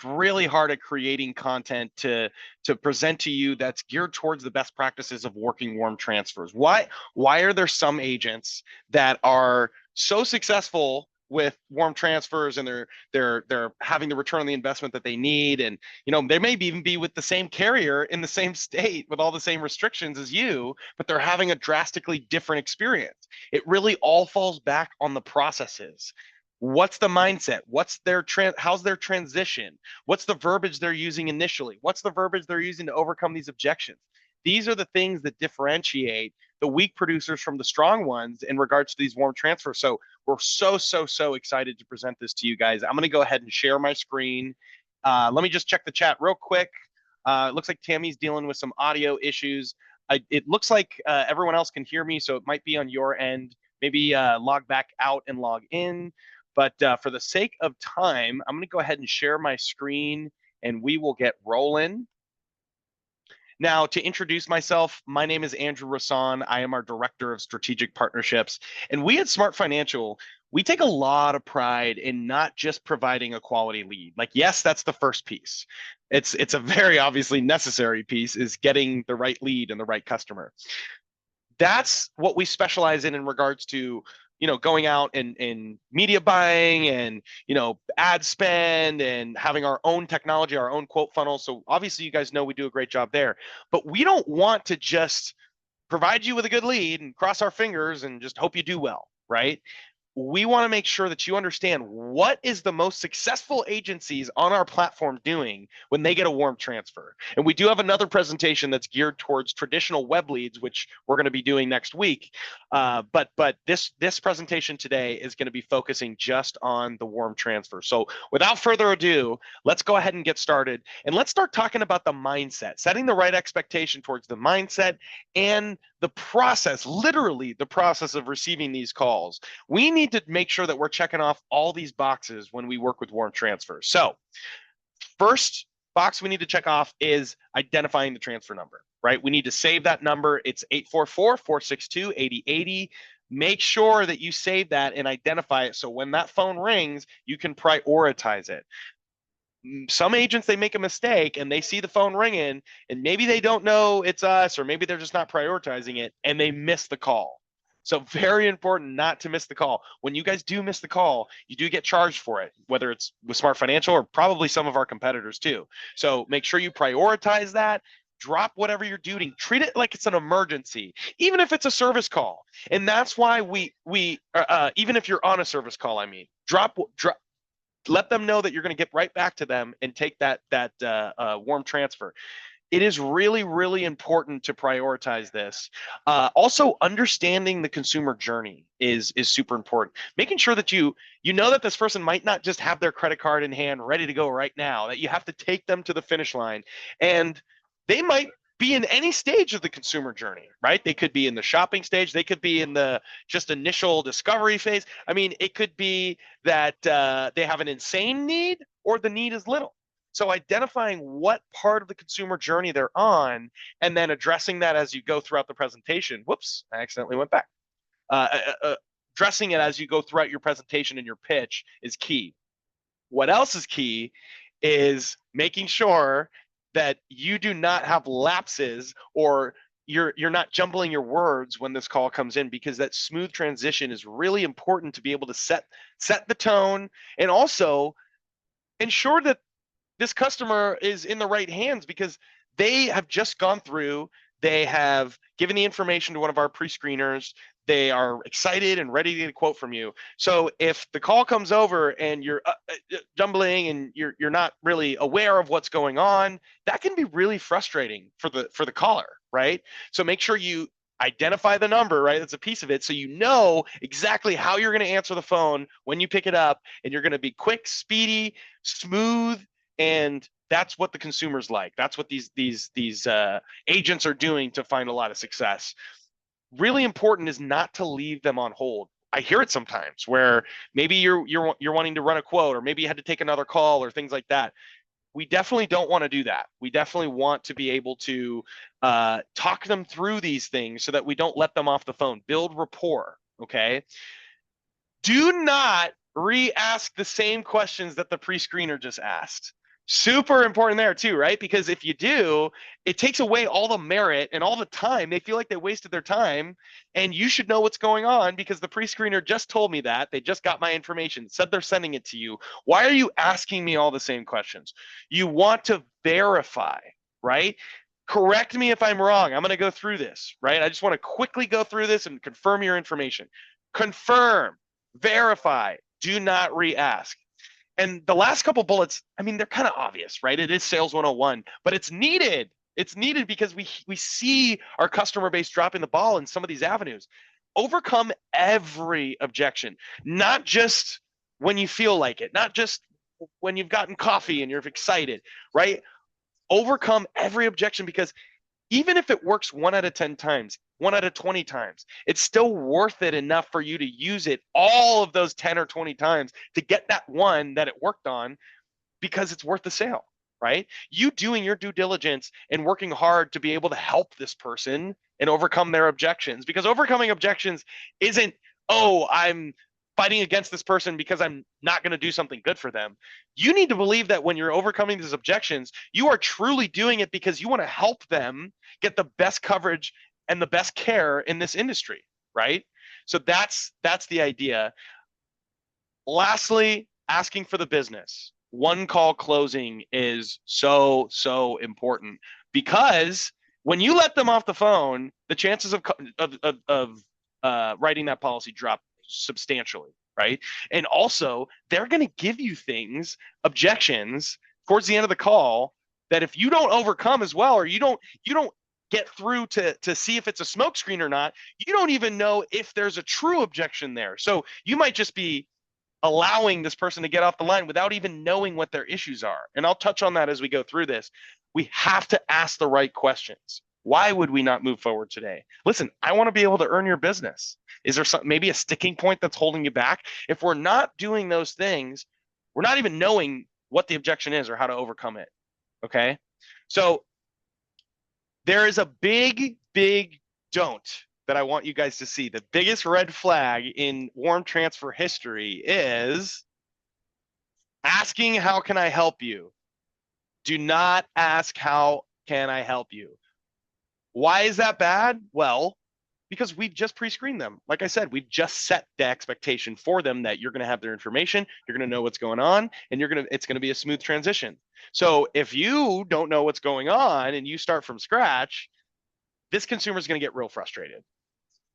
really hard at creating content to present to you that's geared towards the best practices of working warm transfers. Why are there some agents that are so successful with warm transfers and they're having the return on the investment that they need, and they may even be with the same carrier in the same state with all the same restrictions as you, but they're having a drastically different experience? It really all falls back on the processes. What's the mindset? How's their transition? What's the verbiage they're using initially? What's the verbiage they're using to overcome these objections? These are the things that differentiate the weak producers from the strong ones in regards to these warm transfers. So we're so excited to present this to you guys. I'm going to go ahead and share my screen. Let me just check the chat real quick. It looks like Tammy's dealing with some audio issues. It looks like everyone else can hear me, so it might be on your end. Maybe log back out and log in. But for the sake of time, I'm going to go ahead and share my screen and we will get rolling. Now, to introduce myself, my name is Andrew Rasan. I am our Director of Strategic Partnerships. And we at SmartFinancial, we take a lot of pride in not just providing a quality lead. Like, yes, that's the first piece. It's a very obviously necessary piece, is getting the right lead and the right customer. That's what we specialize in regards to going out and media buying and, ad spend and having our own technology, our own quote funnel. So obviously you guys know we do a great job there, but we don't want to just provide you with a good lead and cross our fingers and just hope you do well, right? We want to make sure that you understand what is the most successful agencies on our platform doing when they get a warm transfer. And we do have another presentation that's geared towards traditional web leads, which we're going to be doing next week. But this presentation today is going to be focusing just on the warm transfer. So without further ado, let's go ahead and get started. And let's start talking about the mindset, setting the right expectation towards the mindset and the process, literally the process of receiving these calls. We need to make sure that we're checking off all these boxes when we work with warm transfers. So first box we need to check off is identifying the transfer number, right? We need to save that number. It's 844-462-8080. Make sure that you save that and identify it so when that phone rings, you can prioritize it. Some agents, they make a mistake and they see the phone ringing and maybe they don't know it's us, or maybe they're just not prioritizing it and they miss the call. So very important not to miss the call. When you guys do miss the call, you do get charged for it, whether it's with SmartFinancial or probably some of our competitors too. So make sure you prioritize that. Drop whatever you're doing. Treat it like it's an emergency, even if it's a service call. And that's why we even if you're on a service call, drop. Let them know that you're going to get right back to them and take that warm transfer. It is really, really important to prioritize this. Also, understanding the consumer journey is super important. Making sure that you know that this person might not just have their credit card in hand ready to go right now, that you have to take them to the finish line. And they might be in any stage of the consumer journey, right? They could be in the shopping stage. They could be in the just initial discovery phase. I mean, it could be that they have an insane need or the need is little. So identifying what part of the consumer journey they're on and then addressing that as you go throughout the presentation. Whoops, I accidentally went back. Addressing it as you go throughout your presentation and your pitch is key. What else is key is making sure that you do not have lapses or you're not jumbling your words when this call comes in, because that smooth transition is really important to be able to set the tone and also ensure that this customer is in the right hands, because they have just gone through, they have given the information to one of our pre-screeners, they are excited and ready to get a quote from you. So if the call comes over and you're jumbling and you're not really aware of what's going on, that can be really frustrating for the caller, right? So make sure you identify the number, right? That's a piece of it. So you know exactly how you're going to answer the phone when you pick it up, and you're going to be quick, speedy, smooth, and that's what the consumer's like. That's what these agents are doing to find a lot of success. Really important is not to leave them on hold. I hear it sometimes where maybe you're wanting to run a quote, or maybe you had to take another call or things like that. We definitely don't want to do that. We definitely want to be able to talk them through these things so that we don't let them off the phone. Build rapport, okay? Do not re-ask the same questions that the pre-screener just asked. Super important there too, right? Because if you do, it takes away all the merit and all the time. They feel like they wasted their time, and you should know what's going on because the pre-screener just told me that. They just got my information, said they're sending it to you. Why are you asking me all the same questions? You want to verify, right? Correct me if I'm wrong. I'm going to go through this, right? I just want to quickly go through this and confirm your information. Confirm, verify, do not re-ask. And the last couple bullets, I mean, they're kind of obvious, right? It is sales 101, but it's needed. It's needed because we see our customer base dropping the ball in some of these avenues. Overcome every objection, not just when you feel like it, not just when you've gotten coffee and you're excited, right? Overcome every objection because even if it works 1 out of 10 times, 1 out of 20 times, it's still worth it enough for you to use it all of those 10 or 20 times to get that one that it worked on because it's worth the sale, right? You doing your due diligence and working hard to be able to help this person and overcome their objections, because overcoming objections isn't, oh, I'm fighting against this person because I'm not going to do something good for them. You need to believe that when you're overcoming these objections, you are truly doing it because you want to help them get the best coverage and the best care in this industry, right? So that's the idea. Lastly, asking for the business. One call closing is so important because when you let them off the phone, the chances of writing that policy drop substantially, right? And also, they're going to give you things, objections towards the end of the call that if you don't overcome as well, or you don't get through to see if it's a smokescreen or not, you don't even know if there's a true objection there. So you might just be allowing this person to get off the line without even knowing what their issues are. And I'll touch on that as we go through this. We have to ask the right questions. Why would we not move forward today? Listen, I want to be able to earn your business. Is there maybe a sticking point that's holding you back? If we're not doing those things, we're not even knowing what the objection is or how to overcome it. Okay. So there is a big don't that I want you guys to see. The biggest red flag in warm transfer history is asking, how can I help you? Do not ask, how can I help you? Why is that bad? Well, because we've just pre-screened them. Like I said, we've just set the expectation for them that you're going to have their information, you're going to know what's going on, and it's going to be a smooth transition. So if you don't know what's going on and you start from scratch, this consumer is going to get real frustrated.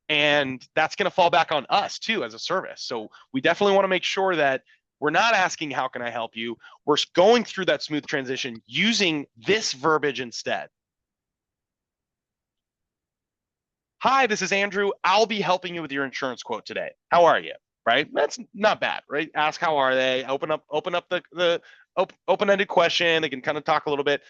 And that's going to fall back on us too as a service. So we definitely want to make sure that we're not asking, how can I help you? We're going through that smooth transition using this verbiage instead. Hi, this is Andrew. I'll be helping you with your insurance quote today. How are you? Right? That's not bad, right? Ask how are they? Open up the open-ended question. They can kind of talk a little bit,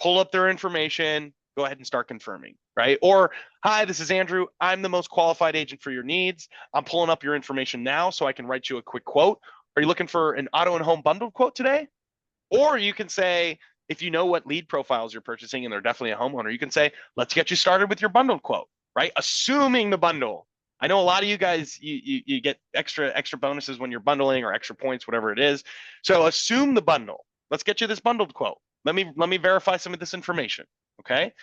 pull up their information, go ahead and start confirming, right? Or, hi, this is Andrew. I'm the most qualified agent for your needs. I'm pulling up your information now so I can write you a quick quote. Are you looking for an auto and home bundled quote today? Or you can say, if you know what lead profiles you're purchasing and they're definitely a homeowner, you can say, let's get you started with your bundled quote, right? Assuming the bundle. I know a lot of you guys, you get extra bonuses when you're bundling, or extra points, whatever it is. So assume the bundle. Let's get you this bundled quote. Let me verify some of this information. Okay.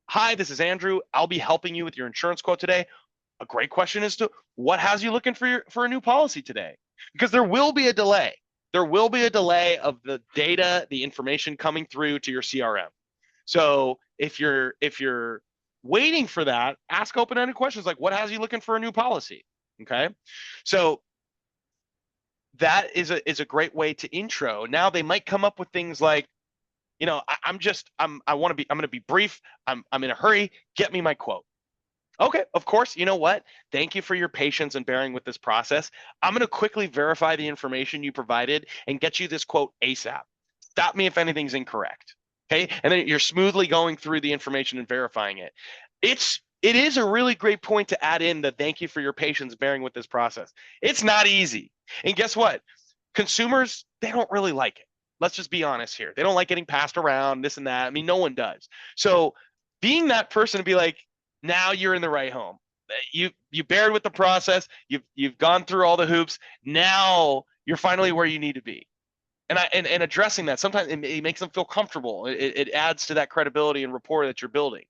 Hi, this is Andrew. I'll be helping you with your insurance quote today. A great question is to what has you looking for a new policy today? Because there will be a delay. There will be a delay of the data, the information coming through to your CRM. So if you're waiting for that, ask open-ended questions like, what has you looking for a new policy? Okay. So that is a great way to intro. Now they might come up with things like, I'm going to be brief. I'm in a hurry. Get me my quote. Okay, of course. You know what? Thank you for your patience and bearing with this process. I'm going to quickly verify the information you provided and get you this quote ASAP. Stop me if anything's incorrect. Okay. And then you're smoothly going through the information and verifying it. It is a really great point to add in the thank you for your patience bearing with this process. It's not easy. And guess what? Consumers, they don't really like it. Let's just be honest here. They don't like getting passed around, this and that. I mean, no one does. So being that person to be like, now you're in the right home. You bared with the process. You've gone through all the hoops. Now you're finally where you need to be. And addressing that, sometimes it makes them feel comfortable. It adds to that credibility and rapport that you're building.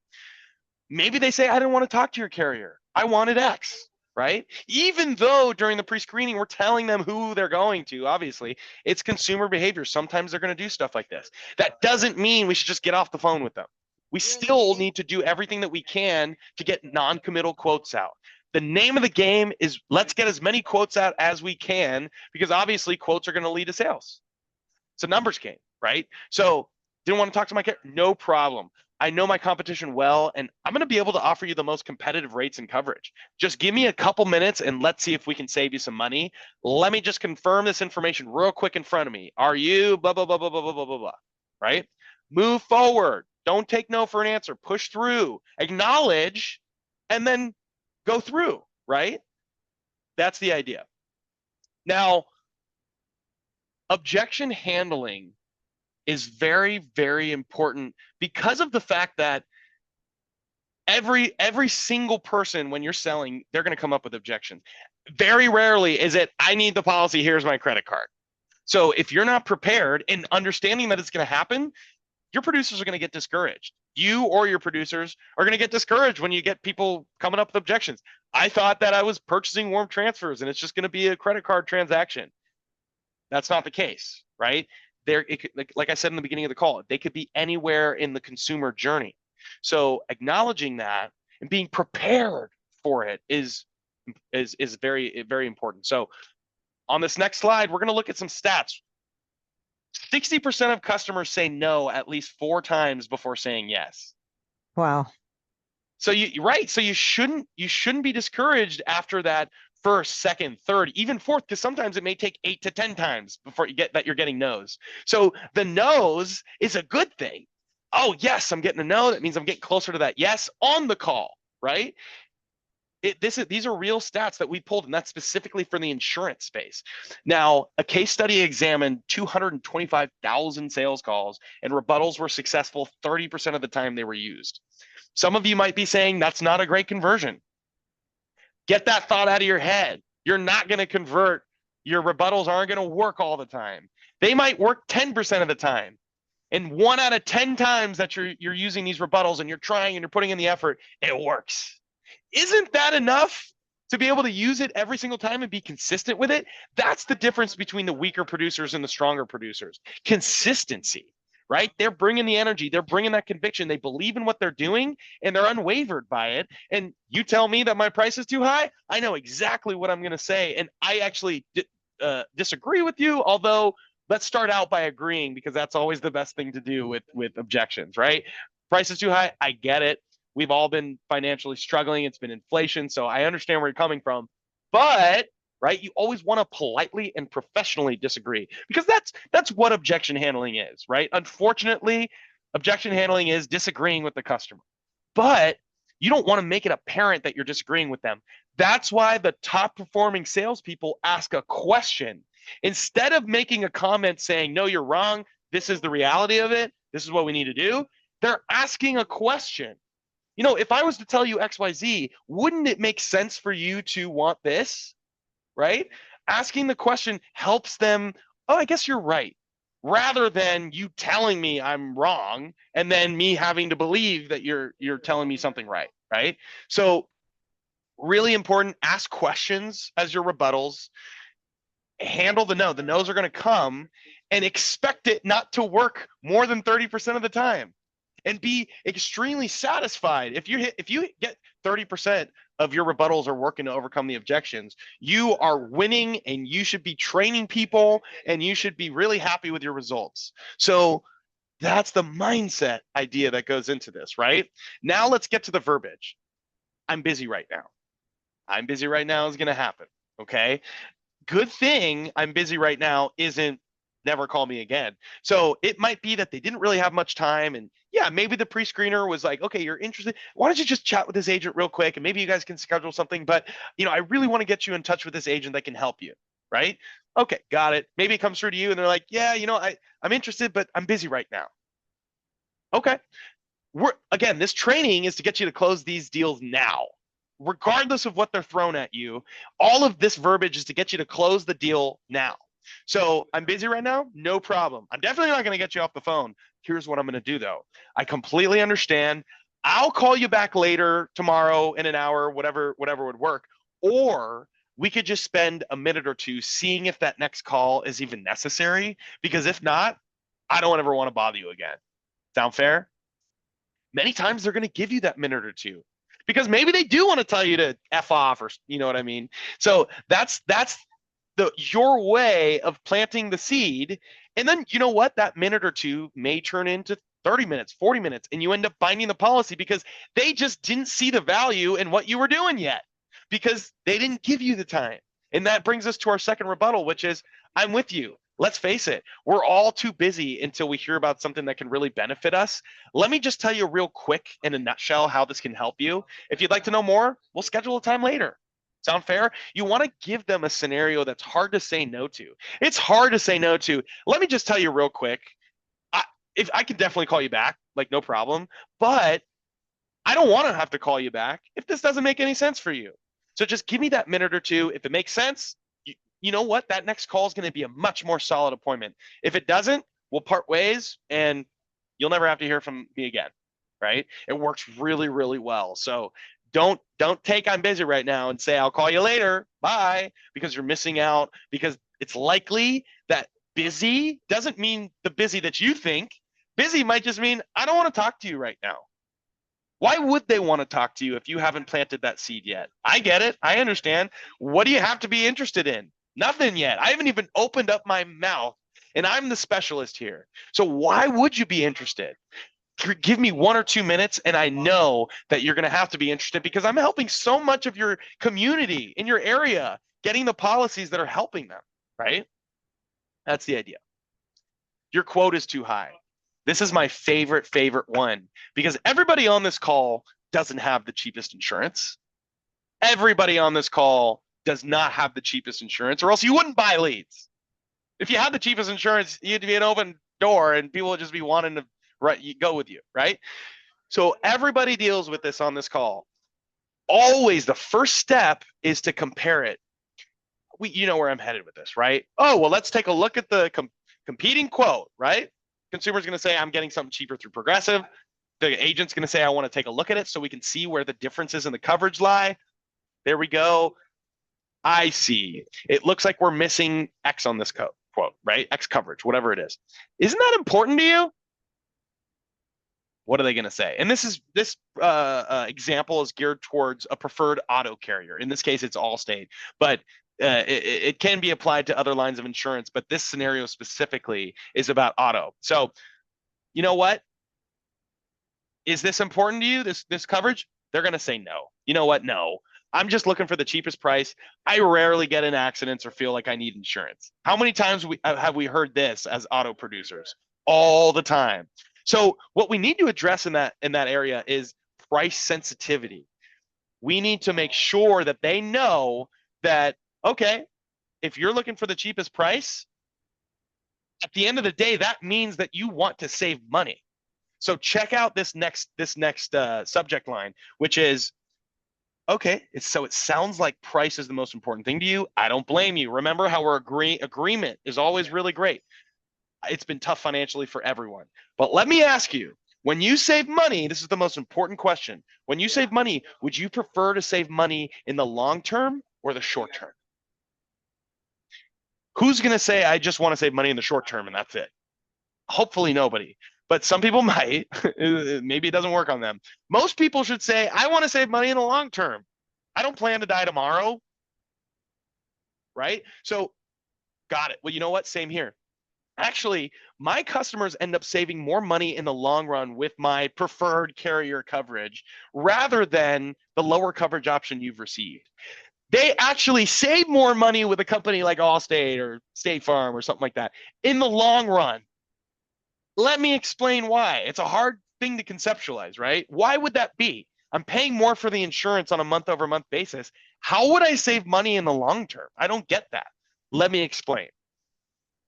Maybe they say, I didn't want to talk to your carrier. I wanted X, right? Even though during the pre-screening, we're telling them who they're going to, obviously, it's consumer behavior. Sometimes they're going to do stuff like this. That doesn't mean we should just get off the phone with them. We still need to do everything that we can to get non-committal quotes out. The name of the game is let's get as many quotes out as we can, because obviously quotes are going to lead to sales. It's a numbers game, right? So didn't want to talk to my carrier? No problem. I know my competition well, and I'm going to be able to offer you the most competitive rates and coverage. Just give me a couple minutes and let's see if we can save you some money. Let me just confirm this information real quick in front of me. Are you blah, blah, blah, blah, blah, blah, blah, blah, blah, right? Move forward. Don't take no for an answer. Push through. Acknowledge, and then go through, right? That's the idea. Now, objection handling is very, very important because of the fact that every single person, when you're selling, they're going to come up with objections. Very rarely is it, I need the policy, here's my credit card. So if you're not prepared and understanding that it's going to happen, your producers are going to get discouraged. You or your producers are going to get discouraged when you get people coming up with objections. I thought that I was purchasing warm transfers and it's just going to be a credit card transaction. That's not the case, right? Like I said in the beginning of the call, they could be anywhere in the consumer journey. So acknowledging that and being prepared for it is very, very important. So on this next slide, we're going to look at some stats. 60% of customers say no at least 4 times before saying yes. Wow. So so you shouldn't be discouraged after that first, second, third, even fourth, because sometimes it may take 8 to 10 times before you get that you're getting no's. So the no's is a good thing. Oh, yes, I'm getting a no. That means I'm getting closer to that yes on the call, right? These are real stats that we pulled, and that's specifically for the insurance space. Now, a case study examined 225,000 sales calls, and rebuttals were successful 30% of the time they were used. Some of you might be saying that's not a great conversion. Get that thought out of your head. You're not going to convert. Your rebuttals aren't going to work all the time. They might work 10% of the time. And 1 out of 10 times that you're using these rebuttals and you're trying and you're putting in the effort, it works. Isn't that enough to be able to use it every single time and be consistent with it? That's the difference between the weaker producers and the stronger producers. Consistency, right? They're bringing the energy. They're bringing that conviction. They believe in what they're doing, and they're unwavered by it. And you tell me that my price is too high, I know exactly what I'm going to say. And I actually disagree with you, although let's start out by agreeing, because that's always the best thing to do with objections, right? Price is too high. I get it. We've all been financially struggling. It's been inflation. So I understand where you're coming from. But, right, you always want to politely and professionally disagree, because that's what objection handling is, right? Unfortunately, objection handling is disagreeing with the customer. But you don't want to make it apparent that you're disagreeing with them. That's why the top performing salespeople ask a question. Instead of making a comment saying, no, you're wrong, this is the reality of it, this is what we need to do, they're asking a question. You know, if I was to tell you XYZ, wouldn't it make sense for you to want this, right? Asking the question helps them, oh, I guess you're right, rather than you telling me I'm wrong and then me having to believe that you're telling me something right? So really important, ask questions as your rebuttals. Handle the no. The no's are going to come, and expect it not to work more than 30% of the time. And be extremely satisfied. If you get 30% of your rebuttals are working to overcome the objections, you are winning, and you should be training people, and you should be really happy with your results. So that's the mindset idea that goes into this, right? Now let's get to the verbiage. I'm busy right now. I'm busy right now is going to happen, okay? Good thing I'm busy right now isn't never call me again. So it might be that they didn't really have much time, and yeah, maybe the pre-screener was like, okay, you're interested, why don't you just chat with this agent real quick, and maybe you guys can schedule something, but I really want to get you in touch with this agent that can help you, right? Okay, got it. Maybe it comes through to you and they're like, yeah, I'm interested, but I'm busy right now. Okay. Again, this training is to get you to close these deals now, regardless of what they're thrown at you. All of this verbiage is to get you to close the deal now. So I'm busy right now. No problem. I'm definitely not going to get you off the phone. Here's what I'm going to do though. I completely understand. I'll call you back later tomorrow in an hour, whatever would work. Or we could just spend a minute or two seeing if that next call is even necessary. Because if not, I don't ever want to bother you again. Sound fair? Many times they're going to give you that minute or two because maybe they do want to tell you to F off, or you know what I mean? So that's your way of planting the seed. And then you know what? That minute or two may turn into 30 minutes, 40 minutes, and you end up binding the policy because they just didn't see the value in what you were doing yet because they didn't give you the time. And that brings us to our second rebuttal, which is I'm with you. Let's face it, we're all too busy until we hear about something that can really benefit us. Let me just tell you real quick in a nutshell how this can help you. If you'd like to know more, we'll schedule a time later. Sound fair? You want to give them a scenario that's hard to say no to. It's hard to say no to. Let me just tell you real quick. I, if I can definitely call you back, like no problem, but I don't want to have to call you back if this doesn't make any sense for you. So just give me that minute or two. If it makes sense, you know what? That next call is going to be a much more solid appointment. If it doesn't, we'll part ways and you'll never have to hear from me again. Right? It works really, really well. So don't take I'm busy right now and say I'll call you later. Bye, because you're missing out because it's likely that busy doesn't mean the busy that you think. Busy might just mean I don't want to talk to you right now. Why would they want to talk to you if you haven't planted that seed yet? I get it. I understand. What do you have to be interested in? Nothing yet. I haven't even opened up my mouth and I'm the specialist here. So why would you be interested? Give me 1 or 2 minutes and I know that you're going to have to be interested because I'm helping so much of your community in your area getting the policies that are helping them, right? That's the idea. Your quote is too high. This is my favorite one because everybody on this call doesn't have the cheapest insurance. Everybody on this call does not have the cheapest insurance, or else you wouldn't buy leads. If you had the cheapest insurance, you'd be an open door and people would just be wanting to go with you, right? So everybody deals with this on this call. Always the first step is to compare it. You know where I'm headed with this, right? Oh, well, let's take a look at the competing quote, right? Consumer's going to say, I'm getting something cheaper through Progressive. The agent's going to say, I want to take a look at it so we can see where the differences in the coverage lie. There we go. I see. It looks like we're missing X on this quote, right? X coverage, whatever it is. Isn't that important to you? What are they going to say? And this example is geared towards a preferred auto carrier. In this case, it's Allstate, but it can be applied to other lines of insurance. But this scenario specifically is about auto. So, you know what? Is this important to you? This coverage? They're going to say no. You know what? No. I'm just looking for the cheapest price. I rarely get in accidents or feel like I need insurance. How many times have we heard this as auto producers? All the time. So what we need to address in that area is price sensitivity. We need to make sure that they know that, okay, if you're looking for the cheapest price, at the end of the day, that means that you want to save money. So check out this next subject line, which is, okay, so it sounds like price is the most important thing to you. I don't blame you. Remember how our agreement is always really great. It's been tough financially for everyone. But let me ask you, when you save money, this is the most important question. When you save money, would you prefer to save money in the long term or the short term? Who's going to say, I just want to save money in the short term and that's it? Hopefully nobody. But some people might. Maybe it doesn't work on them. Most people should say, I want to save money in the long term. I don't plan to die tomorrow. Right? So, got it. Well, you know what? Same here. Actually, my customers end up saving more money in the long run with my preferred carrier coverage rather than the lower coverage option you've received. They actually save more money with a company like Allstate or State Farm or something like that in the long run. Let me explain why. It's a hard thing to conceptualize, right? Why would that be? I'm paying more for the insurance on a month-over-month basis. How would I save money in the long term? I don't get that. Let me explain.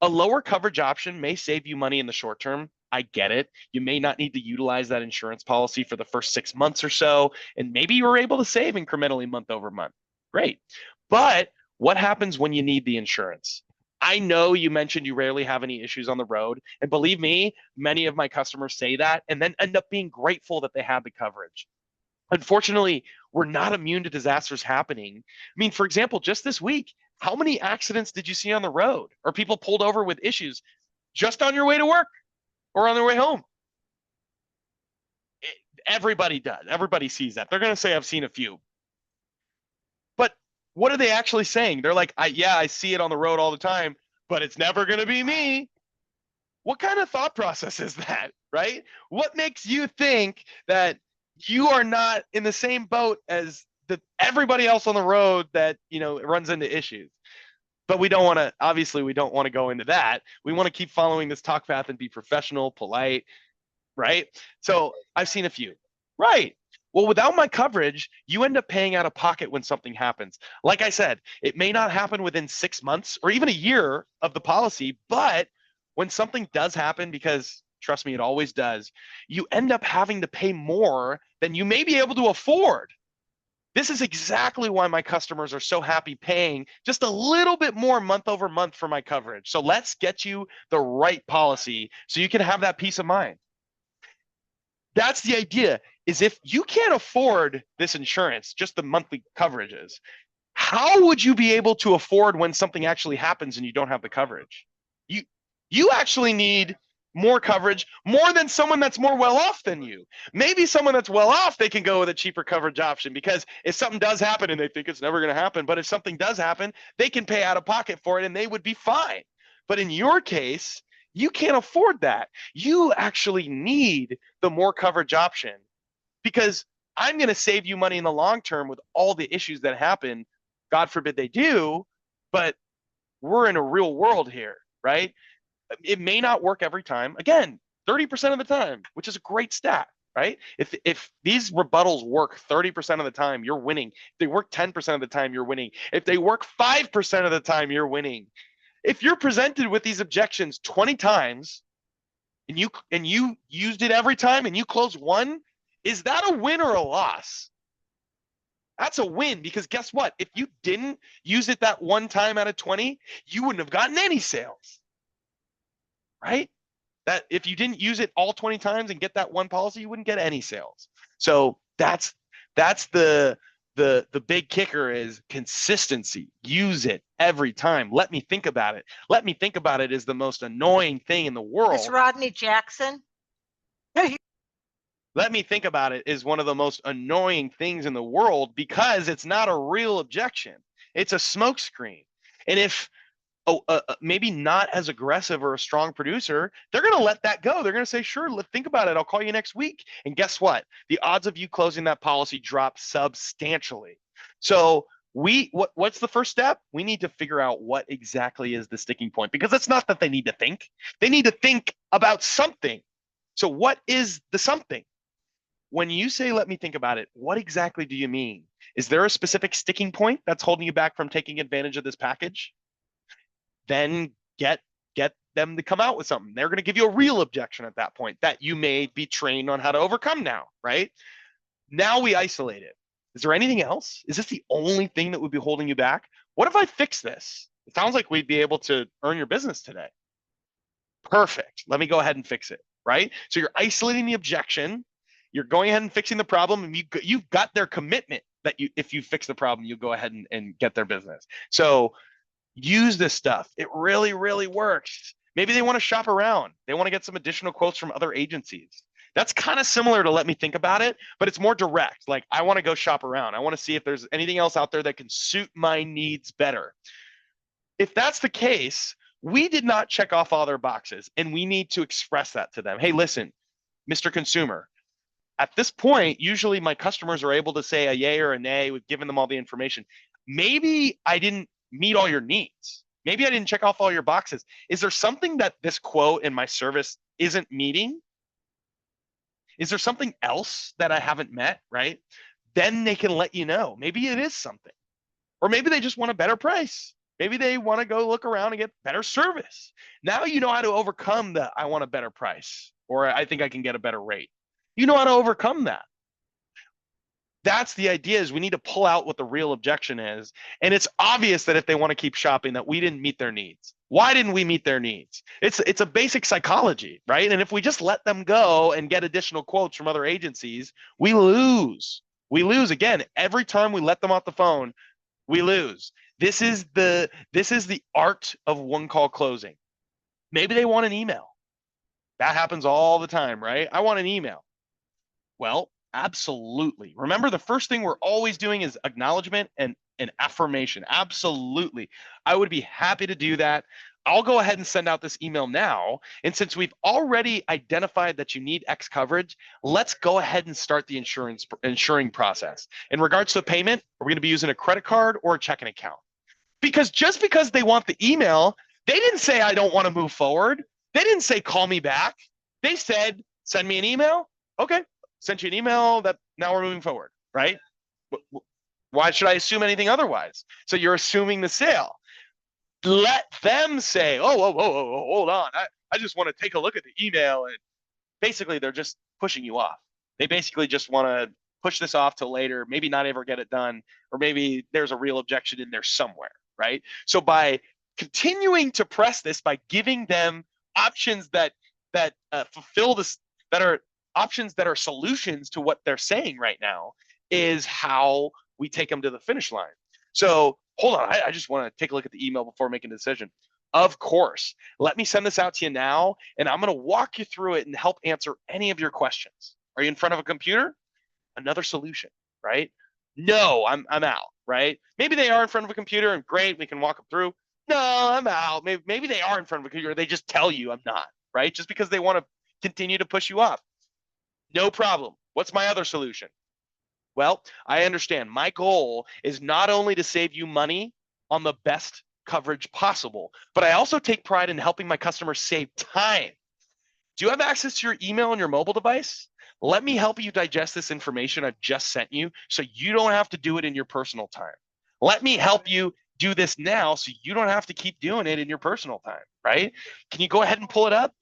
A lower coverage option may save you money in the short term. I get it. You may not need to utilize that insurance policy for the first 6 months or so, and maybe you were able to save incrementally month over month. Great. But what happens when you need the insurance? I know you mentioned you rarely have any issues on the road. And believe me, many of my customers say that and then end up being grateful that they had the coverage. Unfortunately, we're not immune to disasters happening. I mean, for example, just this week, how many accidents did you see on the road or people pulled over with issues just on your way to work or on their way home? Everybody does. Everybody sees that. They're going to say, I've seen a few. But what are they actually saying? They're like, yeah, I see it on the road all the time, but it's never going to be me. What kind of thought process is that, right? What makes you think that you are not in the same boat as everybody else on the road that, runs into issues? But we don't want to, obviously, we don't want to go into that. We want to keep following this talk path and be professional, polite, right? So I've seen a few. Right. Well, without my coverage, you end up paying out of pocket when something happens. Like I said, it may not happen within 6 months or even a year of the policy, but when something does happen, because trust me, it always does, you end up having to pay more than you may be able to afford. This is exactly why my customers are so happy paying just a little bit more month over month for my coverage. So let's get you the right policy so you can have that peace of mind. That's the idea, is if you can't afford this insurance, just the monthly coverages, how would you be able to afford when something actually happens and you don't have the coverage? You actually need more coverage, more than someone that's more well off than you. Maybe someone that's well off, they can go with a cheaper coverage option, because if something does happen and they think it's never going to happen, but if something does happen, they can pay out of pocket for it and they would be fine. But in your case, you can't afford that. You actually need the more coverage option, because I'm going to save you money in the long term with all the issues that happen. God forbid they do, but we're in a real world here, right? It may not work every time. Again, 30% of the time, which is a great stat, right? If these rebuttals work 30% of the time, you're winning. If they work 10% of the time, you're winning. If they work 5% of the time, you're winning. If you're presented with these objections 20 times and you used it every time and you close one, is that a win or a loss? That's a win, because guess what? If you didn't use it that one time out of 20, you wouldn't have gotten any sales. Right? That if you didn't use it all 20 times and get that one policy, you wouldn't get any sales. So that's the big kicker, is consistency. Use it every time. Let me think about it. Let me think about it is the most annoying thing in the world. It's Rodney Jackson. Let me think about it is one of the most annoying things in the world, because it's not a real objection. It's a smokescreen. And if maybe not as aggressive or a strong producer, they're going to let that go. They're going to say, sure, let's think about it. I'll call you next week. And guess what? The odds of you closing that policy drop substantially. So what's the first step? We need to figure out what exactly is the sticking point, because it's not that they need to think. They need to think about something. So what is the something? When you say, let me think about it, what exactly do you mean? Is there a specific sticking point that's holding you back from taking advantage of this package? Then get them to come out with something. They're going to give you a real objection at that point that you may be trained on how to overcome now, right? Now we isolate it. Is there anything else? Is this the only thing that would be holding you back? What if I fix this? It sounds like we'd be able to earn your business today. Perfect. Let me go ahead and fix it, right? So you're isolating the objection. You're going ahead and fixing the problem, and you've got their commitment that if you fix the problem, you go ahead and get their business. So use this stuff. It really, really works. Maybe they want to shop around. They want to get some additional quotes from other agencies. That's kind of similar to let me think about it, but it's more direct. Like, I want to go shop around. I want to see if there's anything else out there that can suit my needs better. If that's the case, we did not check off all their boxes, and we need to express that to them. Hey, listen, Mr. Consumer, at this point, usually my customers are able to say a yay or a nay. We've given them all the information. Maybe I didn't meet all your needs. Maybe I didn't check off all your boxes. Is there something that this quote in my service isn't meeting? Is there something else that I haven't met, right? Then they can let you know. Maybe it is something. Or maybe they just want a better price. Maybe they want to go look around and get better service. Now you know how to overcome the I want a better price, or I think I can get a better rate. You know how to overcome that. That's the idea, is we need to pull out what the real objection is. And it's obvious that if they want to keep shopping, that we didn't meet their needs. Why didn't we meet their needs? It's a basic psychology, right? And if we just let them go and get additional quotes from other agencies, we lose. We lose again. Every time we let them off the phone, we lose. This is the art of one call closing. Maybe they want an email. That happens all the time, right? I want an email. Well, absolutely. Remember, the first thing we're always doing is acknowledgement and affirmation. Absolutely. I would be happy to do that. I'll go ahead and send out this email now. And since we've already identified that you need X coverage, let's go ahead and start the insuring process. In regards to payment, are we going to be using a credit card or a checking account? Because just because they want the email, they didn't say, I don't want to move forward. They didn't say, call me back. They said, send me an email. Okay, sent you an email that now we're moving forward, right? Why should I assume anything otherwise? So you're assuming the sale. Let them say, oh, whoa, whoa, whoa, whoa, hold on. I just want to take a look at the email. And basically, they're just pushing you off. They basically just want to push this off till later, maybe not ever get it done, or maybe there's a real objection in there somewhere, right? So by continuing to press this, by giving them options that fulfill this, that are options that are solutions to what they're saying right now, is how we take them to the finish line. So hold on, I just want to take a look at the email before making a decision. Of course, let me send this out to you now, and I'm going to walk you through it and help answer any of your questions. Are you in front of a computer? Another solution, right? No, I'm out, right? Maybe they are in front of a computer, and great, we can walk them through. No, I'm out. Maybe they are in front of a computer. They just tell you I'm not, right? Just because they want to continue to push you off. No problem. What's my other solution? Well, I understand. My goal is not only to save you money on the best coverage possible, but I also take pride in helping my customers save time. Do you have access to your email on your mobile device? Let me help you digest this information I've just sent you so you don't have to do it in your personal time. Let me help you do this now so you don't have to keep doing it in your personal time, right? Can you go ahead and pull it up?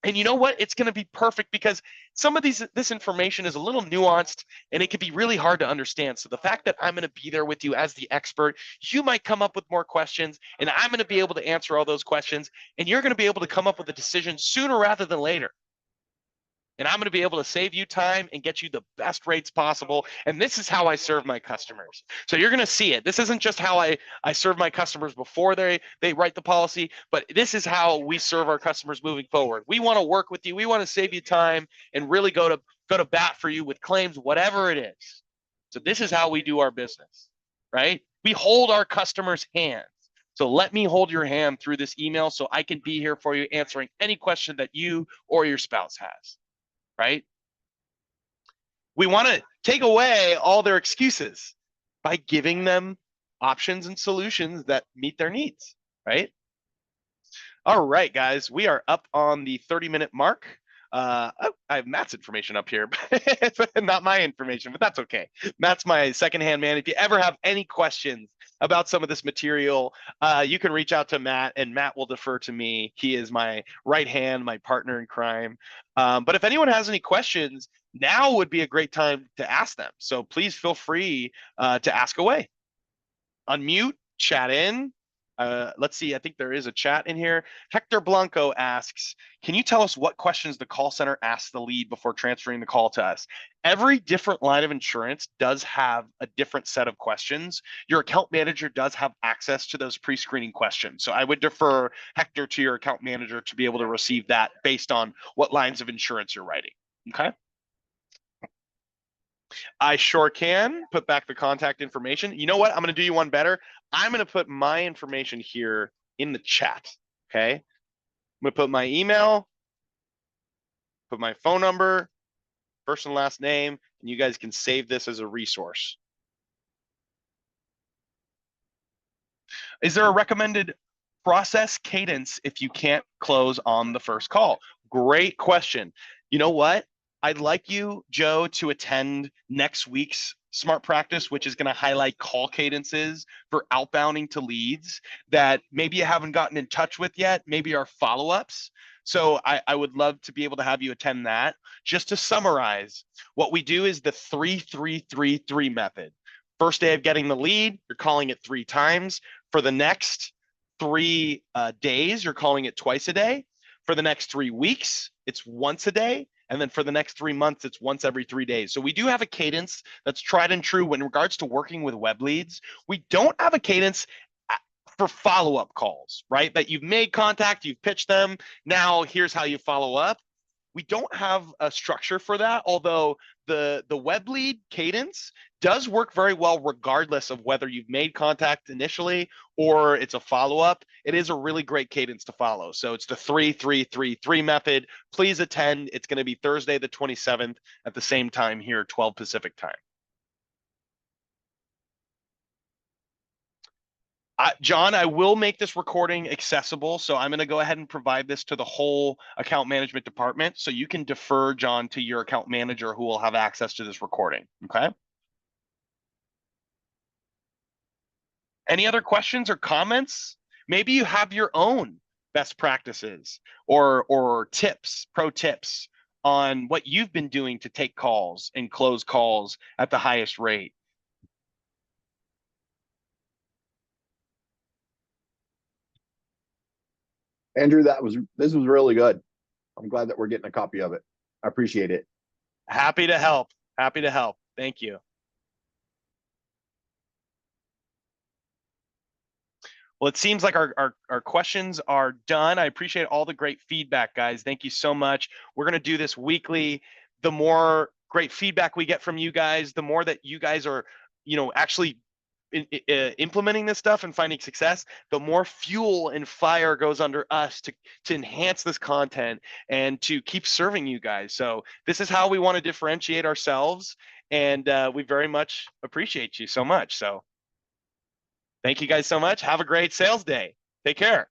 And you know what? It's going to be perfect because some of this information is a little nuanced and it can be really hard to understand. So the fact that I'm going to be there with you as the expert, you might come up with more questions and I'm going to be able to answer all those questions, and you're going to be able to come up with a decision sooner rather than later. And I'm going to be able to save you time and get you the best rates possible. And this is how I serve my customers. So you're going to see it. This isn't just how I serve my customers before they write the policy, but this is how we serve our customers moving forward. We want to work with you. We want to save you time and really go to bat for you with claims, whatever it is. So this is how we do our business, right? We hold our customers' hands. So let me hold your hand through this email so I can be here for you, answering any question that you or your spouse has. Right? We want to take away all their excuses by giving them options and solutions that meet their needs, right? All right, guys, we are up on the 30-minute mark. I have Matt's information up here, but not my information, but that's okay. Matt's my second-hand man. If you ever have any questions about some of this material, you can reach out to Matt, and Matt will defer to me. He is my right hand, my partner in crime. But if anyone has any questions, now would be a great time to ask them. So please feel free to ask away. Unmute, chat in. Let's see, I think there is a chat in here. Hector Blanco asks, can you tell us what questions the call center asks the lead before transferring the call to us? Every different line of insurance does have a different set of questions. Your account manager does have access to those pre-screening questions. So I would defer, Hector, to your account manager to be able to receive that based on what lines of insurance you're writing, okay? I sure can put back the contact information. You know what? I'm going to do you one better. I'm going to put my information here in the chat. Okay. I'm going to put my email, put my phone number, first and last name, and you guys can save this as a resource. Is there a recommended process cadence if you can't close on the first call? Great question. You know what? I'd like you, Joe, to attend next week's smart practice, which is going to highlight call cadences for outbounding to leads that maybe you haven't gotten in touch with yet, maybe our follow-ups. So I would love to be able to have you attend that. Just to summarize, what we do is the 3-3-3-3 method. First day of getting the lead, you're calling it 3 times. For the next 3 days, you're calling it twice a day. For the next 3 weeks, it's once a day. And then for the next 3 months, it's once every 3 days. So we do have a cadence that's tried and true in regards to working with web leads. We don't have a cadence for follow-up calls, right? That you've made contact, you've pitched them. Now here's how you follow up. We don't have a structure for that, although the web lead cadence does work very well regardless of whether you've made contact initially or it's a follow-up. It is a really great cadence to follow. So it's the 3-3-3-3 method. Please attend. It's going to be Thursday the 27th at the same time here, 12 Pacific time. John, I will make this recording accessible, so I'm going to go ahead and provide this to the whole account management department, so you can defer, John, to your account manager who will have access to this recording, okay? Any other questions or comments? Maybe you have your own best practices or tips, pro tips on what you've been doing to take calls and close calls at the highest rate. Andrew, this was really good. I'm glad that we're getting a copy of it. I appreciate it. Happy to help. Happy to help. Thank you. Well, it seems like our questions are done. I appreciate all the great feedback, guys. Thank you so much. We're going to do this weekly. The more great feedback we get from you guys, the more that you guys are, actually implementing this stuff and finding success, the more fuel and fire goes under us to enhance this content and to keep serving you guys. So this is how we want to differentiate ourselves, and we very much appreciate you so much. So thank you guys so much. Have a great sales day. Take care.